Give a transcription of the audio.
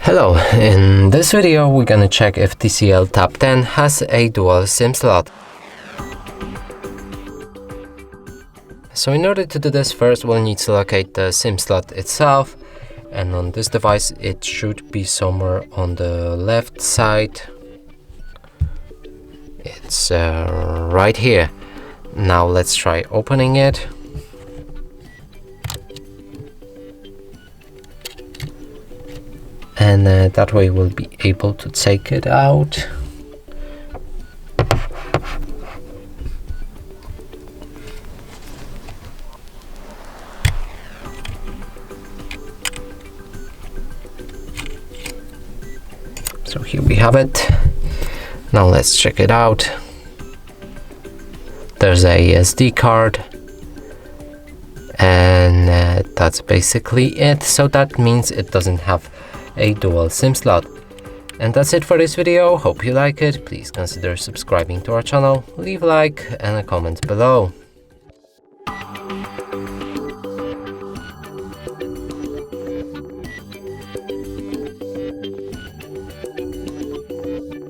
Hello, in this video we're gonna check if TCL Tab 10 has a dual SIM slot. So in order to do this, first we'll need to locate the SIM slot itself, and on this device it should be somewhere on the left side. It's right here. Now let's try opening it. And that way we'll be able to take it out. So here we have it. Now let's check it out. There's a SD card. And that's basically it. So that means it doesn't have a dual SIM slot. And that's it for this video. Hope you like it. Please consider subscribing to our channel, leave a like and a comment below.